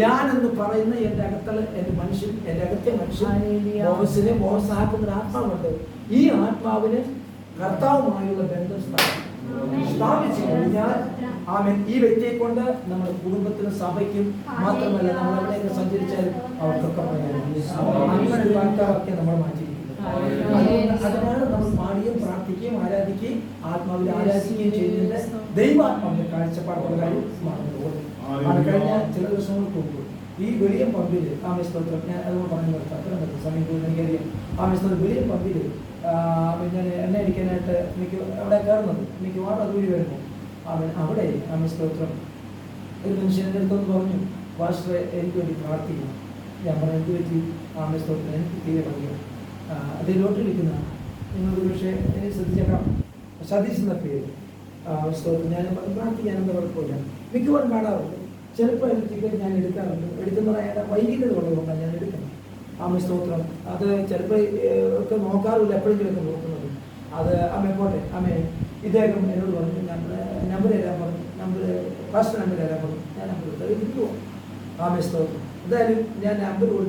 ഞാനെന്ന് പറയുന്ന എന്റെ അകത്തെ മനുഷ്യൻ ബോസാക്കുന്ന ആത്മാവുണ്ട്. ഈ ആത്മാവിന് കർത്താവുമായുള്ള ബന്ധം സ്ഥാപിച്ചു കഴിഞ്ഞാൽ ഈ വ്യക്തിയെ കൊണ്ട് നമ്മുടെ കുടുംബത്തിനും സഭയ്ക്കും മാത്രമല്ല നമ്മൾ എവിടെയൊക്കെ സഞ്ചരിച്ചാലും അവർക്കൊക്കെ അങ്ങനെ ഒരു വാർത്താവാക്യം നമ്മൾ മാറ്റിയിരിക്കുന്നത്. അതിനാണ് നമ്മൾ പാടുകയും പ്രാർത്ഥിക്കുകയും ആരാധിക്കുകയും ആത്മാവിൽ ആരാധിക്കുകയും ചെയ്യുന്നതിന്റെ ദൈവാത്മാവിന്റെ കാഴ്ചപ്പാടുള്ള കാര്യം കഴിഞ്ഞ ചില ദിവസങ്ങൾക്ക് മുമ്പ് ഈ വലിയ പമ്പിൽ സ്തോത്രം ഞാൻ അതുകൊണ്ട് പറഞ്ഞു അത്ര സമയം കൂടുതൽ എനിക്കറിയാം. സ്തോത്രം വലിയ പമ്പിൽ ഞാൻ എണ്ണ അടിക്കാനായിട്ട് അവിടെ കയറുന്നത് മിക്കവാറും അതുവഴി വരുന്നു. അവിടെ സ്തോത്രം ഒരു മനുഷ്യൻ്റെ അടുത്തൊന്ന് പറഞ്ഞു, പാസ്റ്ററെ എനിക്ക് വേണ്ടി പ്രാർത്ഥിക്കണം. ഞാൻ പറഞ്ഞു എന്ത് പറ്റി? സ്തോത്രം എനിക്ക് തീരെ പറയാം. അത് ലോട്ടറി വിൽക്കുന്ന നിങ്ങൾക്ക് പക്ഷേ എനിക്ക് ശ്രദ്ധിച്ചേക്കാം. സതീഷ് എന്ന പേര് സ്തോത്രം. ഞാൻ പ്രാർത്ഥിക്കാനെന്താ കുഴപ്പമില്ല. മിക്കവാറും കാണാറുണ്ട്. ചിലപ്പോൾ ടിക്കറ്റ് ഞാൻ എടുക്കാറുണ്ട്. എടുക്കുന്ന വൈകിട്ട് കൊണ്ടുകൊണ്ടാണ് ഞാൻ എടുക്കുന്നത്. സ്തോത്രം. അത് ചിലപ്പോൾ ഒക്കെ നോക്കാറില്ല, എപ്പോഴെങ്കിലൊക്കെ നോക്കുന്നത്. അത് പോട്ടെ. ഇദ്ദേഹം എന്നോട് പറഞ്ഞു നമ്പർ തരാൻ പറഞ്ഞു. ഫസ്റ്റ് നമ്പർ തരാൻ പറഞ്ഞു. ഞാൻ നമ്പർ എടുത്തു. സ്തോത്രം. എന്തായാലും ഞാൻ നമ്പർ കൊടുത്തു.